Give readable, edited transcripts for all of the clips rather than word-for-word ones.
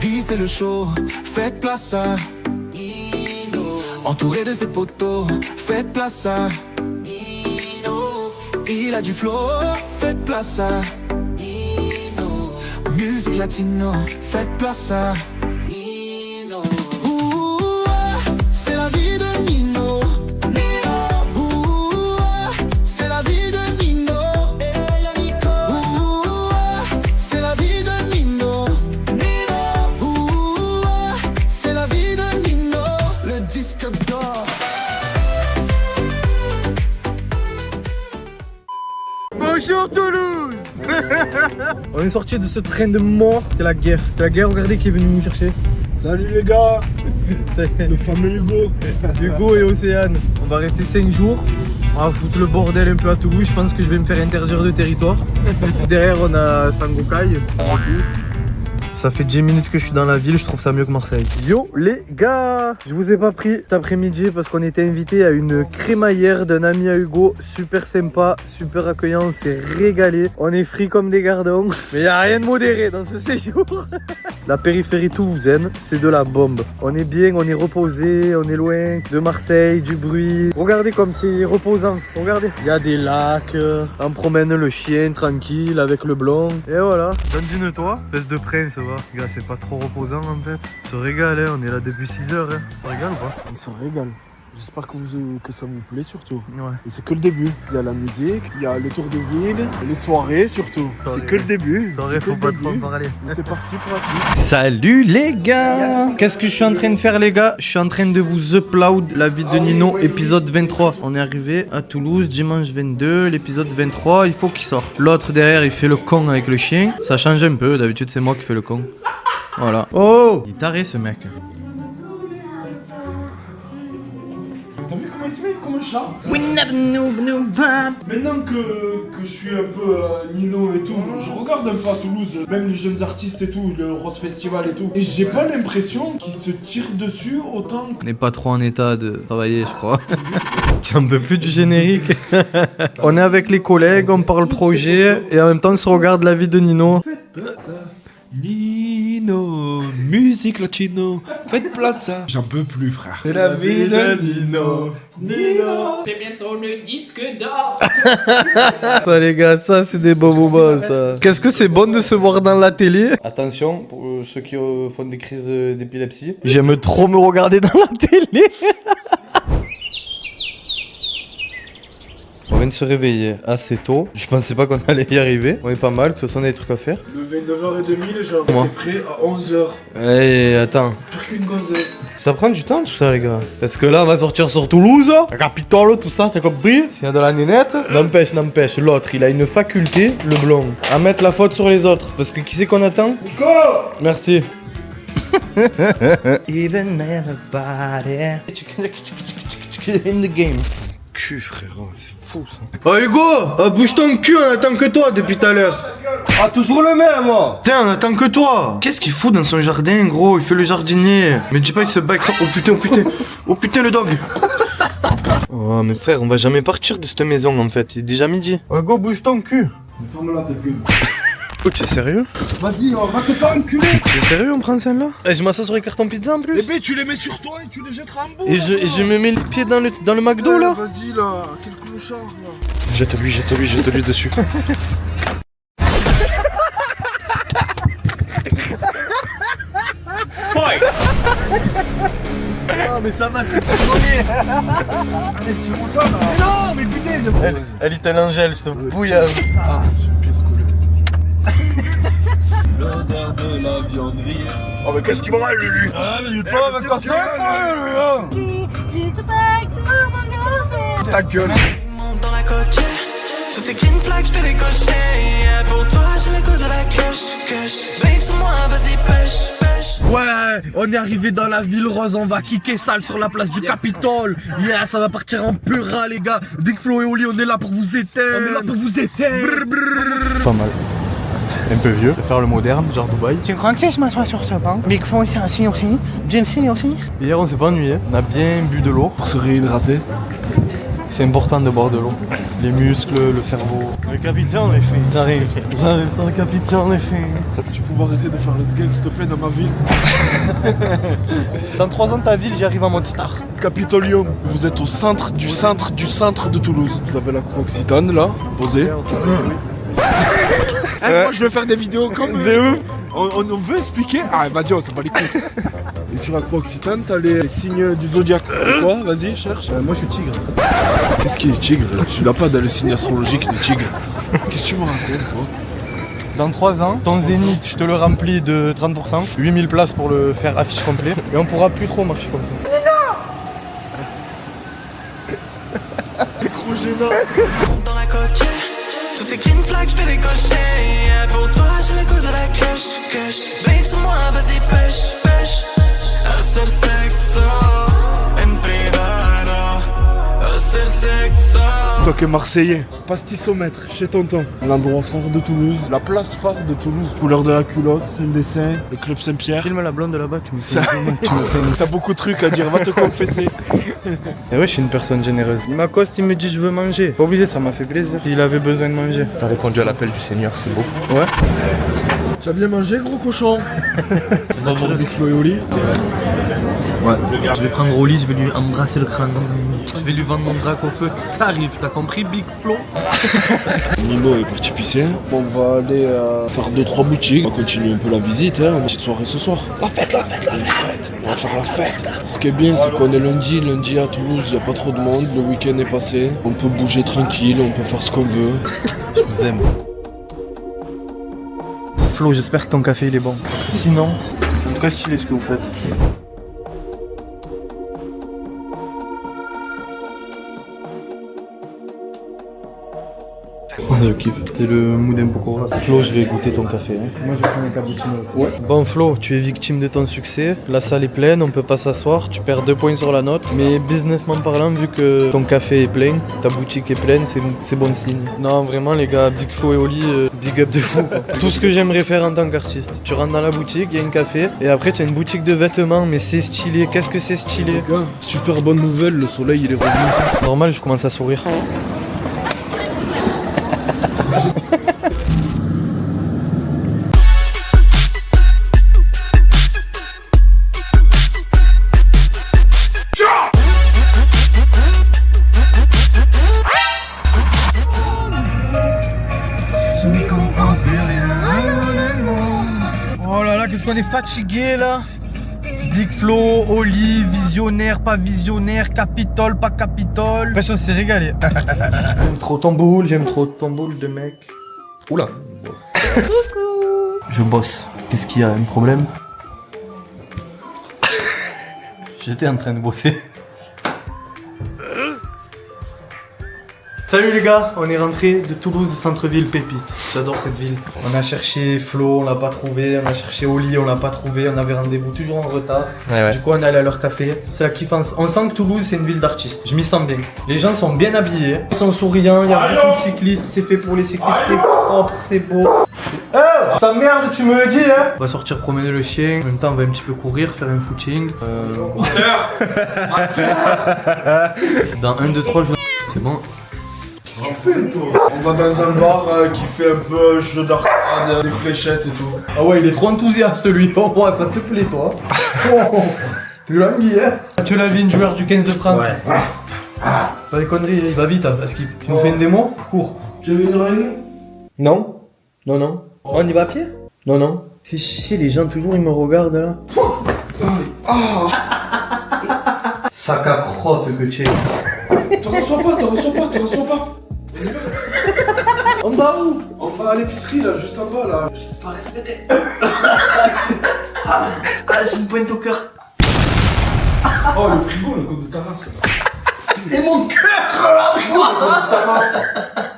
vie c'est le show, faites place à Nino. Entouré de ses potos, faites place à Nino. Il a du flow, faites place à Nino. Musique latino, faites place à Nino. C'est la vie de Nino. C'est la vie de Nino. C'est la vie de Nino. C'est la vie de Nino. Le disque d'or. Bonjour Toulouse. On est sorti de ce train de mort. C'était la guerre. C'était la guerre, regardez qui est venu nous chercher. Salut les gars. C'est Le fameux Hugo. Hugo et Océane. On va rester 5 jours. On va foutre le bordel un peu à Toulouse. Je pense que je vais me faire interdire de territoire. Derrière on a Sangokai. Ça fait 10 minutes que je suis dans la ville, je trouve ça mieux que Marseille. Yo les gars, je vous ai pas pris cet après-midi parce qu'on était invité à une crémaillère d'un ami à Hugo. Super sympa, super accueillant, on s'est régalé. On est frits comme des gardons. Mais y a rien de modéré dans ce séjour. La périphérie toulousaine, c'est de la bombe. On est bien, on est reposé, on est loin de Marseille, du bruit. Regardez comme c'est reposant, regardez. Il y a des lacs, on promène le chien tranquille avec le blanc. Et voilà. Dandine-toi, espèce de prince. Gars, c'est pas trop reposant en fait. On se régale, hein. On est là depuis 6 heures. Hein. On se régale ou pas? On se régale. J'espère que ça vous plaît surtout. Ouais. Et c'est que le début. Il y a la musique, il y a les tours de ville, les soirées surtout. C'est que le début. Soirée, faut pas trop en parler. C'est parti pour la suite. Salut les gars. Qu'est-ce que je suis en train de faire les gars? Je suis en train de vous upload la vie de Nino, épisode 23. On est arrivé à Toulouse dimanche 22, l'épisode 23, il faut qu'il sorte. L'autre derrière, il fait le con avec le chien. Ça change un peu, d'habitude c'est moi qui fais le con. Voilà. Oh, il est taré ce mec. T'as vu comment il se met comme un chat? We never knew Maintenant que je suis un peu Nino et tout, je regarde un peu à Toulouse, même les jeunes artistes et tout, le Rose Festival et tout. Et j'ai pas l'impression qu'ils se tirent dessus autant que... On n'est pas trop en état de travailler, je crois. J'en peux plus du générique. On est avec les collègues, on parle projet et en même temps on se regarde la vie de Nino. Nino, musique latino, faites place à... J'en peux plus frère. C'est la vie de Nino, Nino. C'est bientôt le disque d'or. Ça les gars, ça c'est des bons moments ça. Qu'est-ce que c'est bon de se voir dans la télé. Attention pour ceux qui font des crises d'épilepsie. J'aime trop me regarder dans la télé. On vient de se réveiller assez tôt. Je pensais pas qu'on allait y arriver. On est pas mal, de toute façon on a des trucs à faire. Levé 9h30 les gens, Comment? on est prêt à 11h. Hey, attends. Pire qu'une gonzesse. Ça prend du temps tout ça les gars. Parce que là on va sortir sur Toulouse, la capitale, tout ça, t'as compris? S'il y a de la nénette, n'empêche, l'autre il a une faculté, le blond, à mettre la faute sur les autres. Parce que qui c'est qu'on attend? Nico! Merci. Even everybody in the game. Cul frérot, c'est fou ça. Oh Hugo, bouge ton cul, on attend que toi depuis tout à l'heure. Ah, toujours le même, moi. Tiens, on attend que toi. Qu'est-ce qu'il fout dans son jardin gros? Il fait le jardinier. Mais dis pas il se bat avec ça. Oh putain, oh putain. Oh putain le dog. Oh mais frère, on va jamais partir de cette maison en fait. Il est déjà midi. Oh Hugo, bouge ton cul. Ferme-la ta gueule. Oh, tu es sérieux? Vas-y, on va te faire enculer. Tu es sérieux, on prend celle-là? Et je m'assois sur les cartons pizza en plus. Eh ben tu les mets sur toi et tu les jetteras en bas. Et je me mets le pied dans le McDo là. Vas-y là, quel clochard là. Jette-lui dessus. Ah mais ça va, c'est pas donné. Allez, tire-moi ça là. Mais non, mais putain, elle est un angèle, je te bouillave. Ah, j'ai une pièce collée. L'odeur de la vianderie. Oh mais qu'est-ce qu'il m'en va lui? Ah mais il est pas avec ta quoi lui. Ta gueule. Dans la côte, tout est green flag, je fais des cochers. Pour toi, j'ai l'écho de la cloche. Babe, sur moi, vas-y, pêche. Ouais, on est arrivé dans la ville rose, on va kicker sale sur la place du Capitole. Yeah, ça va partir en pura les gars. Big Flo et Oli, on est là pour vous éteindre. Pas mal. C'est un peu vieux, de faire le moderne, genre Dubaï. Tu crois que je m'assois sur ce banc? Big Flo c'est assis aussi. Jensen aussi. Hier on s'est pas ennuyé, on a bien bu de l'eau. Pour se réhydrater. C'est important de boire de l'eau. Les muscles, le cerveau. Le capitaine, est fait. J'arrive sans le capitaine, est fait. Est-ce que tu peux arrêter de faire le sgeg, s'il te plaît, dans ma ville? Dans 3 ans, ta ville, j'y arrive en mode star. Capitolium, vous êtes au centre du centre du centre de Toulouse. Vous avez la croix occitane là, posée. Moi je veux faire des vidéos comme eux. On veut expliquer. Ah vas-y, on s'en bat les couilles. Et sur la croix occitane, t'as les signes du zodiaque. C'est quoi? Vas-y, cherche. Moi, je suis tigre. Qu'est-ce qui est tigre? Tu l'as pas dans le signe astrologique du tigre. Qu'est-ce que tu me racontes, toi? Dans 3 ans, ton zénith, je te le remplis de 30%. 8000 places pour le faire affiche complet. Et on pourra plus trop marcher comme ça. Trop gênant. Dans la coquille, tout est green flag, j'fais des cochers. Pour toi, j'ai le goût de la cloche. Babe, sur moi, vas-y, pêche. Hacer sexo en privado. Hacer sexo. Toi qui es Marseillais, pastissomètre chez Tonton, l'endroit fort de Toulouse, la place phare de Toulouse, couleur de la culotte, le dessin, le club Saint-Pierre. Filme la blonde là-bas, tu me fais Ça- T'as beaucoup de trucs à dire, va te confesser. Et ouais, je suis une personne généreuse. Il m'accoste, il me dit je veux manger. Pas obligé, ça m'a fait plaisir. Il avait besoin de manger. T'as répondu à l'appel du Seigneur, c'est beau. Ouais. Tu as bien mangé, gros cochon? On va voir Big Flo et Oli. Ouais. Je vais prendre Oli, je vais lui embrasser le crâne. Je vais lui vendre mon drac au feu. T'arrives, t'as compris, Big Flo? Nino est parti pisser. Bon, on va aller faire 2-3 boutiques. On va continuer un peu la visite, hein. Une petite soirée ce soir. La fête. On va faire la fête. Ce qui est bien, c'est qu'on est lundi à Toulouse, il n'y a pas trop de monde. Le week-end est passé. On peut bouger tranquille, on peut faire ce qu'on veut. Je vous aime. Flo, j'espère que ton café il est bon. Parce que sinon, c'est très stylé ce que vous faites. Je kiffe. C'est le mood un Pokora. Flo, je vais goûter ton café. Hein. Moi, je prends mes cappuccinos aussi. Ouais. Bon, Flo, tu es victime de ton succès. La salle est pleine, on peut pas s'asseoir. Tu perds 2 points sur la note. Mais businessment parlant, vu que ton café est plein, ta boutique est pleine, c'est bon signe. Non, vraiment, les gars, Big Flo et Oli, big up de fou. Quoi. Tout ce que j'aimerais faire en tant qu'artiste. Tu rentres dans la boutique, il y a un café. Et après, tu as une boutique de vêtements, mais c'est stylé. Qu'est-ce que c'est stylé? Les gars, super bonne nouvelle, le soleil il est revenu. Normal, je commence à sourire. Oh là là, qu'est-ce qu'on est fatigué là. Big Flo, Oli, visionnaire, pas visionnaire, Capitole, pas Capitole. Wesh, on s'est régalé. J'aime trop ton boule, de mec. Oula. Je bosse. Qu'est-ce qu'il y a, un problème? J'étais en train de bosser. Salut les gars, on est rentré de Toulouse, centre-ville Pépite. J'adore cette ville. On a cherché Flo, on l'a pas trouvé. On a cherché Oli, on l'a pas trouvé. On avait rendez-vous toujours en retard. Ouais. Du coup, on est allé à leur café. C'est la kiffance. On sent que Toulouse, c'est une ville d'artistes. Je m'y sens bien. Les gens sont bien habillés. Ils sont souriants. Il y a beaucoup de cyclistes. C'est fait pour les cyclistes. C'est propre, c'est beau. Oh, ta merde, tu me le dis, hein. On va sortir promener le chien. En même temps, on va un petit peu courir, faire un footing. Dans 1, 2, 3, c'est bon. On va dans un bar qui fait un peu jeu d'arcade, des fléchettes et tout. Ah ouais, il est trop enthousiaste lui. Oh, ça te plaît toi. Oh, tu l'as mis, hein. Tu l'as vu, une joueur du 15 de France. Ouais. Pas des conneries, il va vite, hein, parce qu'il nous fait une démo. Cours. Tu veux venir avec nous? Non. Non. On y va à pied? Non. Fais chier, les gens toujours ils me regardent là. Sac à crotte que tu es. Te reçois pas. On va où? On va à l'épicerie là, juste en bas là. Pas respecté. J'ai une pointe au cœur. Oh le frigo, le code de ta race. Et mon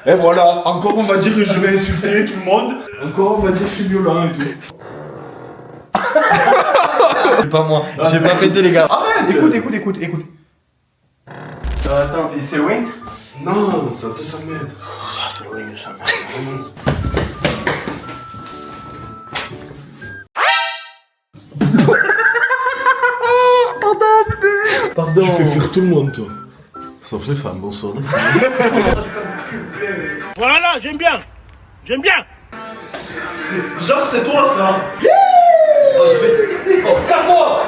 Et voilà, encore on va dire que je vais insulter tout le monde. Encore on va dire que je suis violent et tout. C'est pas moi. J'ai pas pété les gars. Arrête. Écoute. Attends, et c'est loin? Non, c'est à 200 mètres. Ah, c'est loin, ça. Pardon. Tu fais fuir tout le monde toi. Sauf les femmes, bonsoir. Voilà, j'aime bien. J'aime bien. Genre, c'est toi ça. Oh, calme-toi.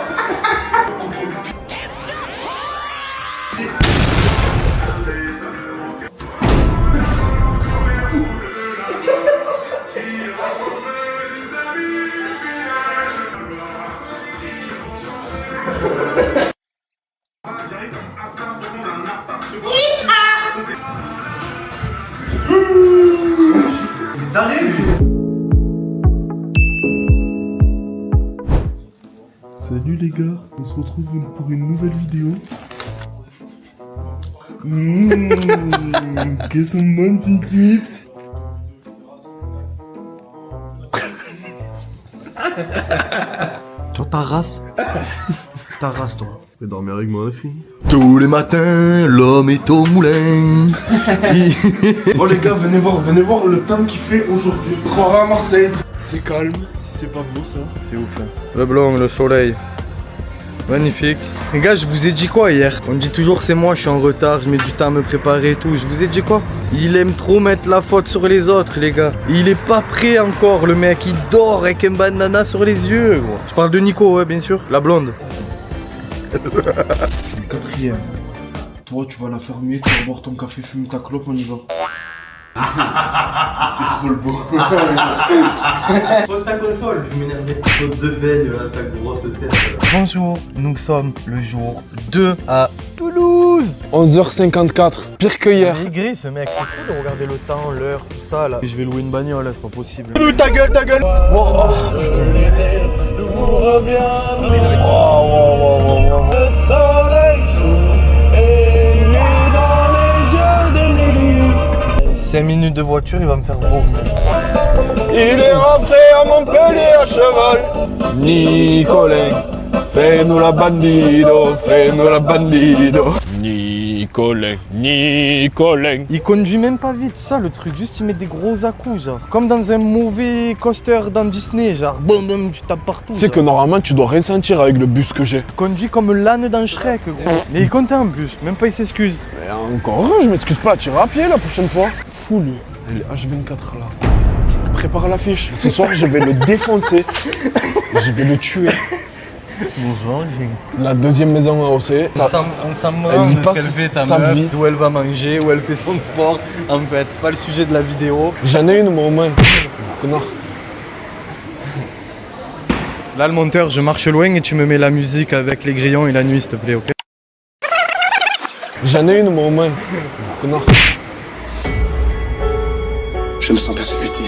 Salut les gars, on se retrouve pour une nouvelle vidéo. Que sont bonnes petites chips. Toi, ta race. Ta race, toi. Tu peux dormir avec moi, la fille? Tous les matins, l'homme est au moulin. Bon les gars, venez voir le temps qu'il fait aujourd'hui. 3 à Marseille. C'est calme, si c'est pas beau ça. C'est ouf. Hein. Le blanc, le soleil. Magnifique. Les gars, je vous ai dit quoi hier? On dit toujours c'est moi, je suis en retard, je mets du temps à me préparer et tout. Je vous ai dit quoi? Il aime trop mettre la faute sur les autres, les gars. Il est pas prêt encore, le mec. Il dort avec un bandana sur les yeux, gros. Je parle de Nico, ouais, bien sûr. La blonde. Le 4ème. Toi, tu vas la fermer, tu vas boire ton café, fumer ta clope, on y va. C'est trop le beau. Pose ta console, je m'énerve. Pose de beigne, là, ta grosse tête. Bonjour, nous sommes le jour 2 à Toulouse. 11h54, pire que hier. Il est gris ce mec, c'est fou de regarder le temps, l'heure, tout ça là. Je vais louer une bagnole, là, c'est pas possible. Ta gueule, ta gueule. Wow, oh, putain. Le soleil chaud est nu dans les yeux de Mélie. 5 minutes de voiture, il va me faire vomir. Il est rentré à Montpellier à cheval. Nicolin, fais-nous la bandido, fais-nous la bandido. Nicolin, Nicolin. Il conduit même pas vite, ça le truc, juste il met des gros à-coups, genre. Comme dans un mauvais coaster dans Disney, genre, boum boum, tu tapes partout. Tu sais que normalement, tu dois rien sentir avec le bus que j'ai. Il conduit comme l'âne dans Shrek, gros. Mais il est content en plus, même pas il s'excuse. Mais encore heureux, je m'excuse pas, tu iras à pied la prochaine fois. Fou lui. Elle est H24 là. Prépare l'affiche. Ce soir, je vais le défoncer. Je vais le tuer. Bonjour, La deuxième maison à OC. on s'en Elle branle y de ce passe qu'elle fait ta sa meuf, vie. d'où elle va manger, où elle fait son sport. En fait, c'est pas le sujet de la vidéo. J'en ai une, moi, au moins. Connard. Là, le monteur, je marche loin et tu me mets la musique avec les grillons et la nuit, s'il te plaît, ok? J'en ai une, moi, au moins. Connard. Je me sens persécuté.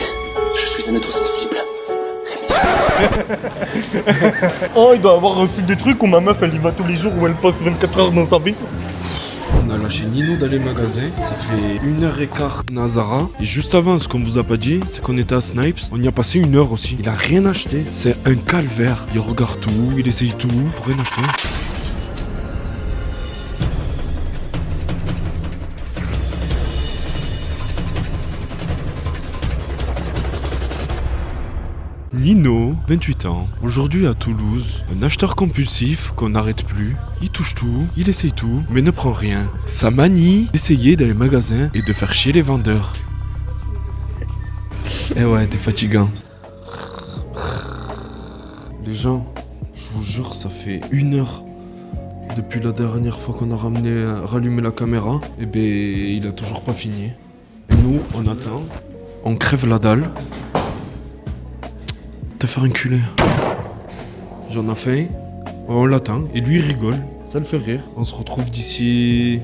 Je suis un être sensible. Oh, il doit avoir reçu des trucs où ma meuf, elle y va tous les jours, où elle passe 24 heures dans sa vie. On a lâché Nino dans les magasins, ça fait 1h15 Nazara. Et juste avant, ce qu'on vous a pas dit, c'est qu'on était à Snipes. On y a passé 1 heure aussi. Il a rien acheté. C'est un calvaire. Il regarde tout, il essaye tout pour rien acheter. Nino, 28 ans, aujourd'hui à Toulouse, un acheteur compulsif qu'on n'arrête plus. Il touche tout, il essaye tout, mais ne prend rien. Sa manie d'essayer dans les magasins et de faire chier les vendeurs. Eh ouais, t'es fatigant. Les gens, je vous jure, ça fait 1 heure depuis la dernière fois qu'on a rallumé la caméra. Et ben, il a toujours pas fini. Et nous, on attend, on crève la dalle. Te faire enculer. J'en ai faim, on l'attend, et lui il rigole, ça le fait rire. On se retrouve d'ici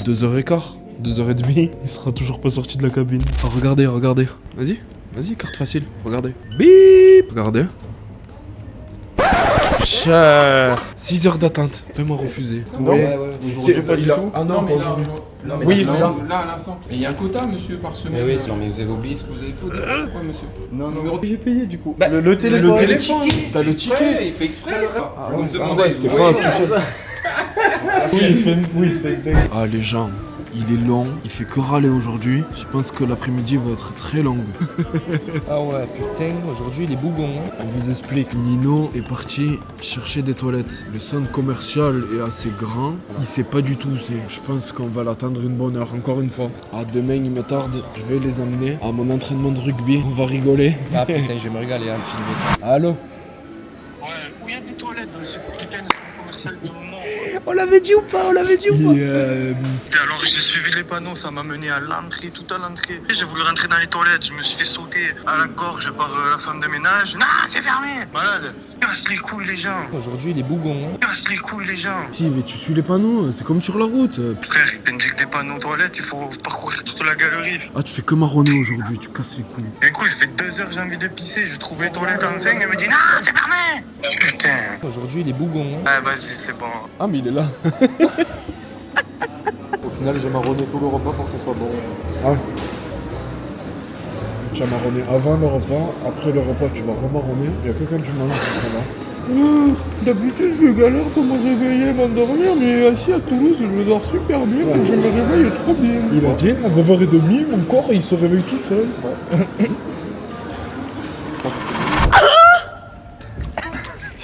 2h15, 2h30, il sera toujours pas sorti de la cabine. Ah, regardez, regardez, vas-y, carte facile, regardez. Bip, regardez. Cher. 6 heures d'attente, paiement refusé. Ouais. C'est pas du tout. Ah non, mais pas là, aujourd'hui. non, mais Oui, là, là. là, à l'instant. Mais il y a un quota, monsieur, par semaine. oui, non, mais vous avez oublié ce que vous avez fait au début, quoi, monsieur. Non, j'ai payé du coup. Bah, le téléphone. Le téléphone. T'as le ticket. Il fait exprès. Ah, Vous ouais, me demandez. c'était pas tout seul. Oui, il se fait exprès. Ah, les gens, il est long, il fait que râler aujourd'hui. Je pense que l'après-midi va être très longue. Ah ouais, putain, aujourd'hui il est bougon. On vous explique, Nino est parti chercher des toilettes. Le centre commercial est assez grand, il sait pas du tout où c'est. Je pense qu'on va l'attendre une bonne heure, encore une fois. Ah, demain il me tarde, je vais les emmener à mon entraînement de rugby, on va rigoler. Ah putain, je vais me régaler à le filmer. Allô? Ouais, où y a des toilettes dans ce putain de centre commercial de mort? On l'avait dit ou pas? Alors j'ai suivi les panneaux, ça m'a mené à l'entrée, tout à l'entrée. J'ai voulu rentrer dans les toilettes, je me suis fait sauter à la gorge par la femme de ménage. Non, c'est fermé! Malade! Casse les couilles les gens! Aujourd'hui il est bougon. Casse les couilles les gens! Si, mais tu suis les panneaux, c'est comme sur la route. Frère, il t'indique des panneaux aux toilettes, il faut parcourir toute la galerie. Ah, tu fais que marronner aujourd'hui, tu casses les couilles. D'un coup, ça fait 2 heures, j'ai envie de pisser, je trouve les toilettes enfin, elle me dit non, c'est fermé! Putain! Aujourd'hui il est bougon. Ah, vas-y, c'est bon. Ah, mais il est là. Au final, j'ai marronné tout le repas pour que ce soit bon. Ah. Tu as marronné avant le repas, après le repas tu vas remarronner, il y a que quand tu manges ça va. D'habitude je galère pour me réveiller et m'endormir, mais ici à Toulouse je me dors super bien, quand je me réveille trop bien. Il a dit à 9h30 mon corps il se réveille tout seul.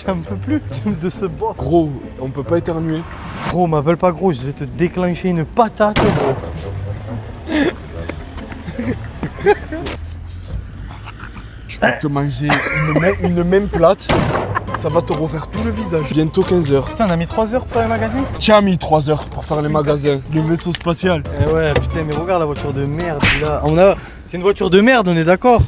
J'en peux plus de ce bois. Gros, on peut pas éternuer. Gros, m'appelle pas gros, je vais te déclencher une patate, gros. Tu peux te manger une même plate, ça va te refaire tout le visage. Bientôt 15h. Putain, on a mis 3 heures pour faire les magasins? Tu as mis 3 heures pour faire les magasins. Le vaisseau spatial. Eh ouais, putain, mais regarde la voiture de merde là. C'est une voiture de merde, on est d'accord?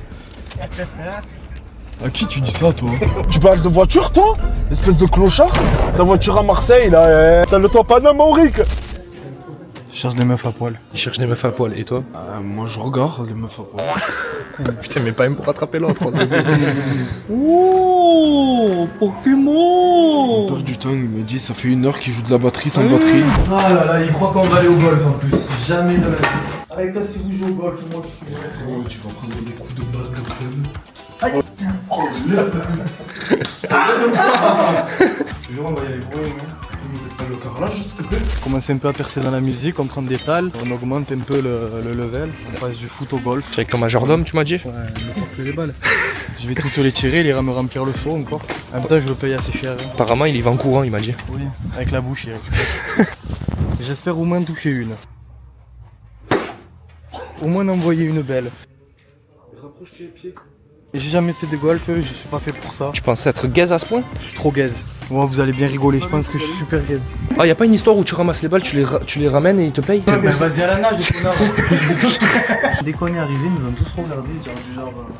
À qui tu dis ça toi? Tu parles de voiture toi? Espèce de clochard? Ta voiture à Marseille là, t'as le toit panamorique. Je cherche des meufs à poil. Il cherche des meufs à poil. Et toi? Moi je regarde les meufs à poil. Putain, mais pas même pour rattraper l'autre. Oh, Pokémon! On perd du temps, il me dit ça fait 1 heure qu'il joue de la batterie sans batterie. Ah là là, il croit qu'on va aller au golf en plus. Jamais de la vie. Avec là, si vous jouez au golf, moi je suis. Oh, tu vas prendre des coups de batte quand même. Aïe! Oh, le. Je te jure, on va y aller pour rien. Le carrelage, s'il te plaît. On commence un peu à percer dans la musique, on prend des pales, on augmente un peu le level, on passe du foot au golf. C'est comme un majordome, tu m'as dit? Ouais, me porte les balles. Je vais toutes les tirer, il ira me remplir le seau encore. En même temps, je le paye assez cher. Hein. Apparemment il y va en courant, il m'a dit. Oui, avec la bouche, il récupère. J'espère au moins toucher une. Au moins d'envoyer une belle. Rapproche tes pieds. J'ai jamais fait de golf, je suis pas fait pour ça. Tu pensais être gaze à ce point? Je suis trop gaze. Moi, vous allez bien rigoler, je pense que je suis super gaze. Ah, y'a pas une histoire où tu ramasses les balles, tu les ramènes et ils te payent? Ouais, mais vas-y à la nage, connard. Dès qu'on est arrivé, ils nous ont tous regardé, genre,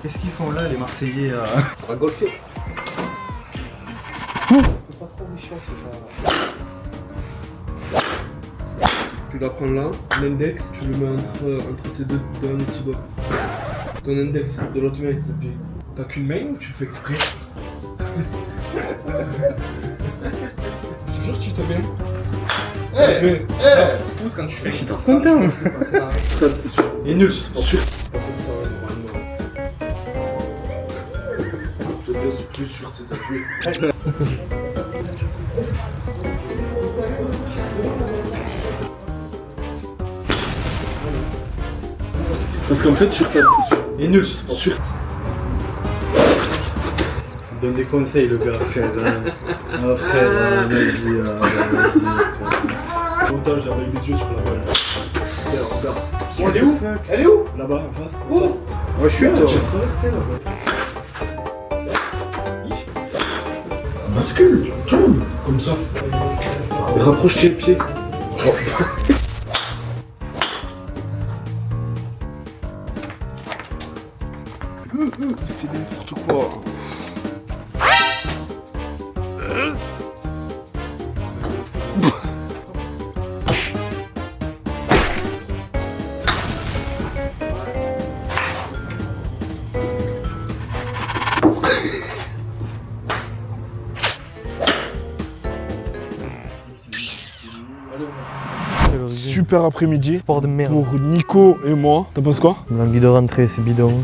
qu'est-ce qu'ils font là, les Marseillais Ça va golfer. Tu la prends là, l'index, tu le mets entre tes deux derniers petits doigts. Ton index de l'autre main, c'est bien. T'as qu'une main ou tu le fais exprès? Je te jure, tu te bien. Écoute, quand tu fais. Je suis trop content. Et nul. Sur. Je te laisse plus sur tes appuis. Parce qu'en fait, sur ta. Et nul. Sur. Il donne des conseils, le gars, frère. Ah, frère, vas-y. Montage avec les yeux sur la balle. Regarde. Elle est où? Elle est où? Là-bas, en face. Où? Moi, je suis J'ai traversé là-bas. Bascule, tourne, comme ça. Et rapproche tes pieds. Oh. Fais n'importe quoi. Super après-midi Sport de merde. pour Nico et moi. T'as pensé quoi? On a envie de rentrer, c'est bidon.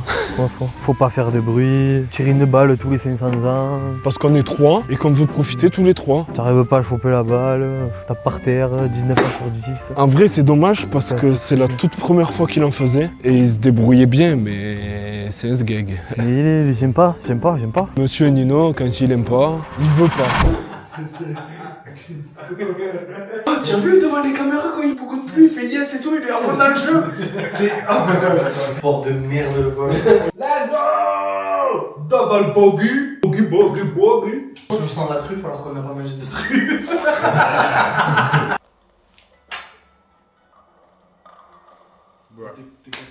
Faut pas faire de bruit, tirer une balle tous les 500 ans. Parce qu'on est 3 et qu'on veut profiter tous les 3. T'arrives pas à choper la balle, tape par terre, 19 sur 10. En vrai, c'est dommage parce que c'est la toute première fois qu'il en faisait et il se débrouillait bien, mais c'est un sgeg. Mais j'aime pas. Monsieur Nino, quand il aime pas, il veut pas. Tu as vu devant les caméras quand il beaucoup de pluie, il fait yes et tout, il est à fond dans le jeu. C'est fort de merde le vol. Let's go! Double bogey! Bogey! Je sens la truffe alors qu'on n'a pas mangé de truffe.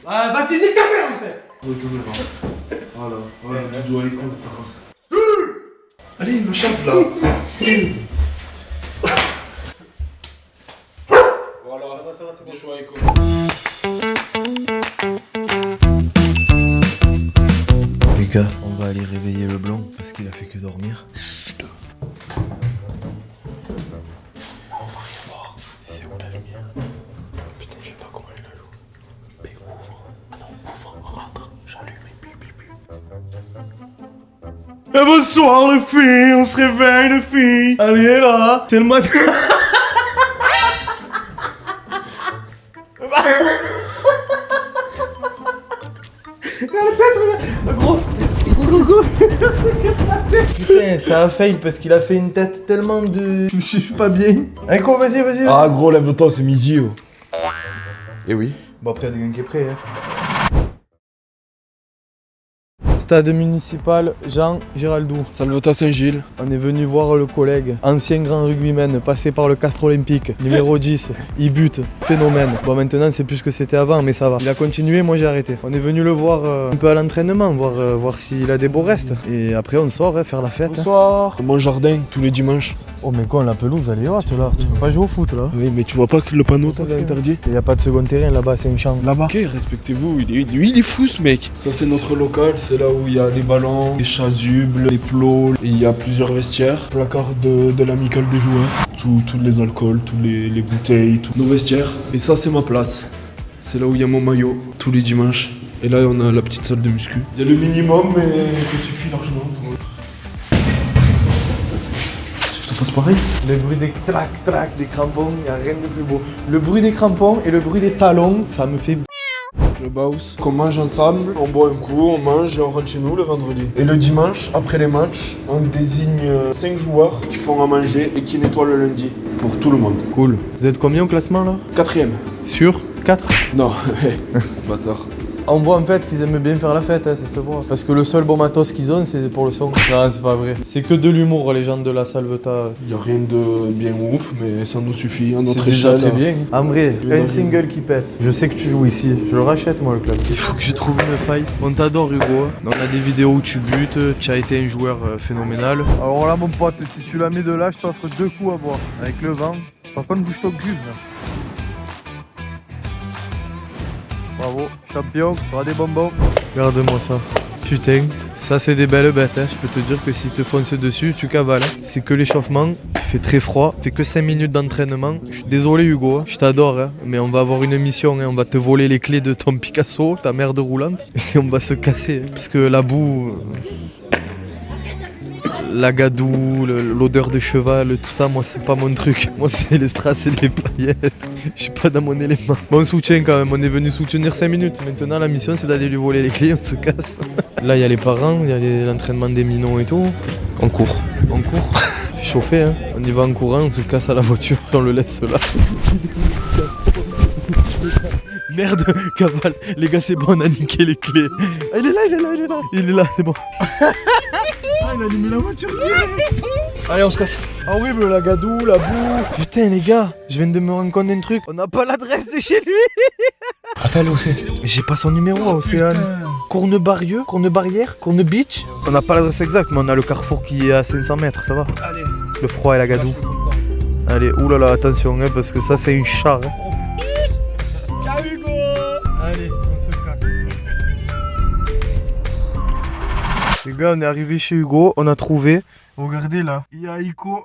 Ah, vas-y, nique ta mère, en fait. Voilà, tu dois aller contre ta race. Allez, il me chauffe là. Voilà, ça va, c'est bien joué avec Les gars, on va aller réveiller le blanc parce qu'il a fait que dormir. Chut. On va rien voir. C'est où la lumière? Putain, je sais pas comment il la joue. Mais ouvre. Ah non, ouvre, rentre, j'allume et puis. Et bonsoir les filles, on se réveille les filles. Allez là, c'est le matin. Putain, ça a fail parce qu'il a fait une tête tellement de... Je suis pas bien. Allez, quoi, vas-y. Ah gros, lève-toi, c'est midi. Oh. Et oui. Bon, après, il y a des gars qui est prêt, hein. Stade municipal Jean Giraldou. Salvetat Saint-Gilles. On est venu voir le collègue, ancien grand rugbyman, passé par le Castre Olympique, numéro 10, il bute, phénomène. Bon, maintenant c'est plus ce que c'était avant, mais ça va. Il a continué, moi j'ai arrêté. On est venu le voir un peu à l'entraînement, voir s'il a des beaux restes. Et après on sort, faire la fête. Bonsoir. Mon jardin, tous les dimanches. Oh mais quoi, la pelouse elle est haute là, tu peux pas jouer au foot là. Oui, mais tu vois pas que le panneau t'avait interdit? Il y a pas de second terrain là-bas, c'est un champ. Là-bas. Ok, respectez-vous, il est fou ce mec. Ça c'est notre local, c'est là où il y a les ballons, les chasubles, les plots, et il y a plusieurs vestiaires, placard de l'amicale des joueurs, tous les alcools, tous les bouteilles, tous nos vestiaires. Et ça c'est ma place, c'est là où il y a mon maillot, tous les dimanches. Et là on a la petite salle de muscu. Il y a le minimum mais ça suffit largement pour... Je te fasse pareil? Le bruit des trac des crampons, y a rien de plus beau. Le bruit des crampons et le bruit des talons, ça me fait... Le Baus, qu'on mange ensemble, on boit un coup, on mange et on rentre chez nous le vendredi. Et le dimanche, après les matchs, on désigne 5 joueurs qui font à manger et qui nettoient le lundi. Pour tout le monde. Cool. Vous êtes combien au classement là? 4ème. Sur 4? Non, bâtard. On voit en fait qu'ils aiment bien faire la fête, hein, ça se voit. Parce que le seul bon matos qu'ils ont, c'est pour le son. Non, c'est pas vrai. C'est que de l'humour, les gens de la Salvetat. Il n'y a rien de bien ouf, mais ça nous suffit à notre C'est déjà échelle. très bien. En vrai, un single qui pète. Je sais que tu joues ici. Je le rachète, moi, le club. Il faut que je trouve une faille. On t'adore, Hugo. On a des vidéos où tu butes. Tu as été un joueur phénoménal. Alors là, mon pote, si tu la mets de là, je t'offre 2 coups à boire. Avec le vent. Par contre, bouge ton cul, là. Bravo, champion, tu auras des bonbons. Regarde-moi ça. Putain, ça c'est des belles bêtes, hein. Je peux te dire que si te fonces dessus, tu cavales. Hein. C'est que l'échauffement, il fait très froid, il fait que 5 minutes d'entraînement. Je suis désolé Hugo, hein. Je t'adore, hein. Mais on va avoir une mission, hein. On va te voler les clés de ton Picasso, ta merde roulante, et on va se casser. Hein. Parce que la boue... La gadoue, l'odeur de cheval, tout ça, moi c'est pas mon truc. Moi c'est les strass et les paillettes. Je suis pas dans mon élément. Bon soutien quand même, on est venu soutenir 5 minutes. Maintenant la mission c'est d'aller lui voler les clés, on se casse. Là il y a les parents, il y a l'entraînement des minons et tout. On court. On court. Chauffé hein. On y va en courant, on se casse à la voiture, on le laisse là. Merde, cavale. Les gars c'est bon, on a niqué les clés. Ah, il est là, c'est bon. Ah, il a allumé la voiture. Allez, on se casse. Horrible, la gadoue, la boue. Putain, les gars, je viens de me rendre compte d'un truc. On n'a pas l'adresse de chez lui. Appelle Océane. J'ai pas son numéro à Océane. Courne-Barrière, Courne Beach. On n'a pas l'adresse exacte, mais on a le carrefour qui est à 500 mètres, ça va. Allez. Le froid et la gadoue. Allez, oulala, attention, hein, parce que ça, c'est une char. Hein. Ciao Hugo. Allez, on se casse. Les gars, on est arrivé chez Hugo, on a trouvé. Regardez là, il y a Ico.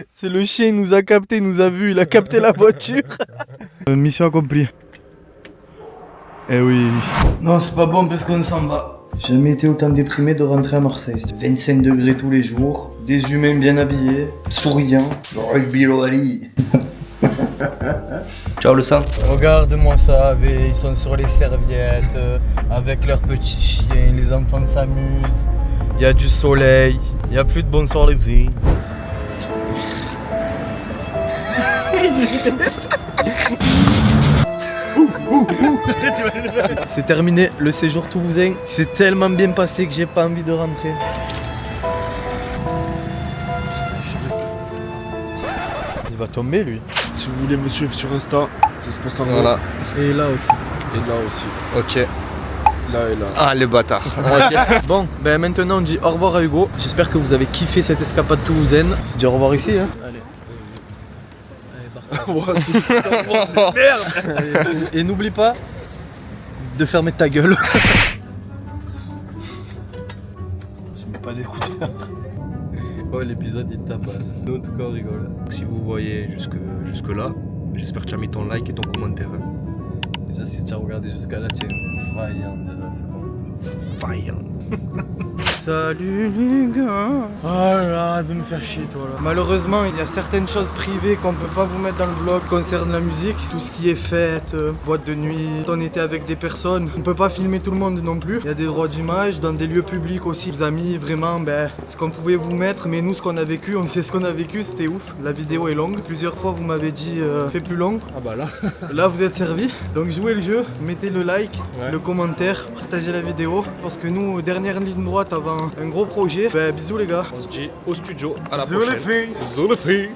C'est le chien, il nous a capté, il nous a vu, il a capté la voiture. Mission accomplie. Eh oui. Non, c'est pas bon parce qu'on s'en va. J'ai jamais été autant déprimé de rentrer à Marseille. 25 degrés tous les jours, des humains bien habillés, souriants, le rugby Loali. Ciao le sang. Regarde-moi ça, ils sont sur les serviettes, avec leurs petits chiens, les enfants s'amusent, il y a du soleil, il n'y a plus de bonsoir les filles. C'est terminé le séjour toulousain, c'est tellement bien passé que j'ai pas envie de rentrer. Il va tomber lui. Si vous voulez me suivre sur Insta, ça se passe en Voilà. haut. Et là aussi. Et là aussi. Ok. Là et là. Ah les bâtards. Bon, ben maintenant on dit au revoir à Hugo. J'espère que vous avez kiffé cette escapade toulousaine. On se dit au revoir ici hein. Allez. Et n'oublie pas de fermer ta gueule. Je mets pas d'écouteurs. Oh l'épisode il tabasse. Nous en tout cas on rigole. Si vous voyez jusque là, j'espère que tu as mis ton like et ton commentaire. Déjà si tu as regardé jusqu'à là tu es vaillant déjà c'est bon. Vaillant. Salut les gars. Oh là, de me faire chier toi là. Malheureusement il y a certaines choses privées qu'on peut pas vous mettre dans le vlog concernant la musique. Tout ce qui est fête, boîte de nuit, on était avec des personnes. On peut pas filmer tout le monde non plus. Il y a des droits d'image dans des lieux publics aussi. Les amis vraiment ce qu'on pouvait vous mettre. Mais nous ce qu'on a vécu, on sait ce qu'on a vécu, c'était ouf. La vidéo est longue. Plusieurs fois vous m'avez dit fais plus long. Ah bah là. Là vous êtes servis. Donc jouez le jeu, mettez le like, le commentaire, partagez la vidéo. Parce que nous, dernière ligne droite avant un gros projet. Bisous les gars. On se dit au studio. À la Bisous prochaine. les filles. Bisous les filles.